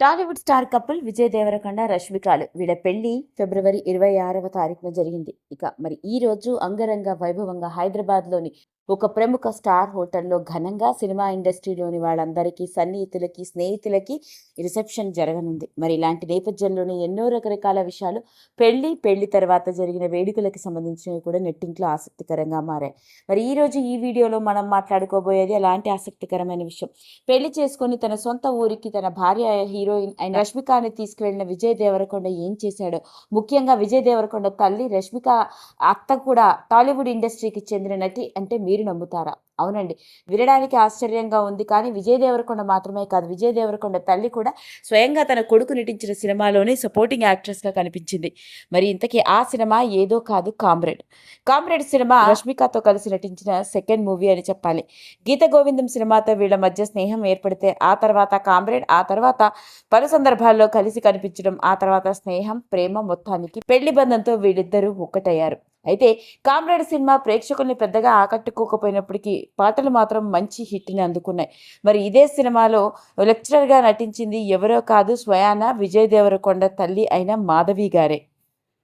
Tollywood star couple Vijay Devarakonda రష్మికలు వీళ్ళ పెళ్లి ఫిబ్రవరి 26వ తారీఖున జరిగింది. మరి ఈ రోజు అంగరంగ వైభవంగా హైదరాబాద్లోని ఒక ప్రముఖ స్టార్ హోటల్లో ఘనంగా సినిమా ఇండస్ట్రీలోని వాళ్ళందరికీ సన్నిహితులకి స్నేహితులకి రిసెప్షన్ జరగనుంది. మరి ఇలాంటి నేపథ్యంలోనే ఎన్నో రకరకాల విషయాలు పెళ్లి తర్వాత జరిగిన వేడుకలకు సంబంధించినవి కూడా నెట్టింట్లో ఆసక్తికరంగా మారాయి. మరి ఈ రోజు ఈ వీడియోలో మనం మాట్లాడుకోబోయేది అలాంటి ఆసక్తికరమైన విషయం. పెళ్లి చేసుకొని తన సొంత ఊరికి తన భార్య హీరోయిన్ అయిన రష్మికని తీసుకువెళ్లిన విజయ్ దేవరకొండ ఏం చేశాడో, ముఖ్యంగా విజయ్ దేవరకొండ తల్లి రష్మిక అత్త కూడా టాలీవుడ్ ఇండస్ట్రీకి చెందిన నటి అంటే మీరు నమ్ముతారా? అవునండి, వినడానికి ఆశ్చర్యంగా ఉంది. కానీ విజయ్ దేవరకొండ మాత్రమే కాదు, విజయ్ దేవరకొండ తల్లి కూడా స్వయంగా తన కొడుకు నటించిన సినిమాలోనే సపోర్టింగ్ యాక్ట్రెస్గా కనిపించింది. మరి ఇంతకీ ఆ సినిమా ఏదో కాదు, కామ్రేడ్ సినిమా రష్మికతో కలిసి నటించిన సెకండ్ మూవీ అని చెప్పాలి. గీత గోవిందం సినిమాతో వీళ్ళ మధ్య స్నేహం ఏర్పడితే ఆ తర్వాత కామ్రేడ్, ఆ తర్వాత పలు సందర్భాల్లో కలిసి కనిపించడం, ఆ తర్వాత స్నేహం, ప్రేమ, మొత్తానికి పెళ్లి బంధంతో వీళ్ళిద్దరూ ఒక్కటయ్యారు. అయితే కామ్రేడ్ సినిమా ప్రేక్షకుల్ని పెద్దగా ఆకట్టుకోకపోయినప్పటికీ పాటలు మాత్రం మంచి హిట్ని అందుకున్నాయి. మరి ఇదే సినిమాలో లెక్చరర్గా నటించింది ఎవరో కాదు, స్వయాన విజయ్ దేవరకొండ తల్లి అయిన మాధవి గారే.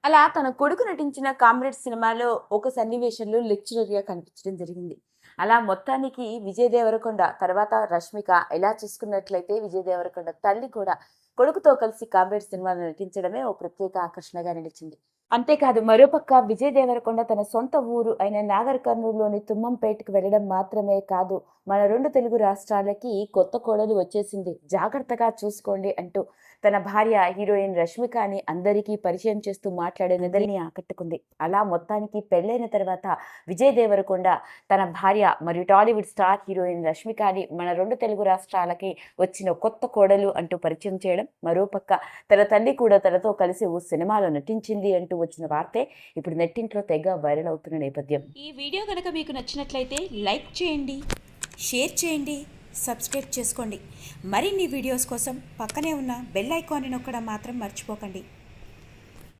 అలా తన కొడుకు నటించిన కామ్రేడ్ సినిమాలో ఒక సన్నివేశంలో లెక్చరర్గా కనిపించడం జరిగింది. అలా మొత్తానికి విజయ్ దేవరకొండ తర్వాత రష్మిక ఎలా చూసుకున్నట్లయితే విజయ్ దేవరకొండ తల్లి కూడా కొడుకుతో కలిసి కామ్రేడ్ సినిమాలో నటించడమే ఓ ప్రత్యేక ఆకర్షణగా నిలిచింది. అంతేకాదు, మరోపక్క విజయ్ దేవరకొండ తన సొంత ఊరు అయిన నాగర్ కర్నూలులోని తుమ్మంపేటకు వెళ్లడం మాత్రమే కాదు, మన 2 తెలుగు రాష్ట్రాలకి కొత్త కోడలు వచ్చేసింది, జాగ్రత్తగా చూసుకోండి అంటూ తన భార్య హీరోయిన్ రష్మికని అందరికీ పరిచయం చేస్తూ మాట్లాడినదని ఆకట్టుకుంది. అలా మొత్తానికి పెళ్లైన తర్వాత విజయ్ దేవరకొండ తన భార్య మరియు టాలీవుడ్ స్టార్ హీరోయిన్ రష్మికని మన 2 తెలుగు రాష్ట్రాలకి వచ్చిన కొత్త కోడలు అంటూ పరిచయం చేయడం, మరోపక్క తన తల్లి కూడా తనతో కలిసి ఓ సినిమాలో నటించింది అంటూ వచ్చిన వార్తే ఇప్పుడు నెట్టింట్లో తెగ వైరల్ అవుతున్న నేపథ్యం. ఈ వీడియో కనుక మీకు నచ్చినట్లయితే లైక్ చేయండి, షేర్ చేయండి, సబ్స్క్రైబ్ చేసుకోండి. మరిన్ని వీడియోస్ కోసం పక్కనే ఉన్న బెల్ ఐకాన్ని నొక్కడం మాత్రం మర్చిపోకండి.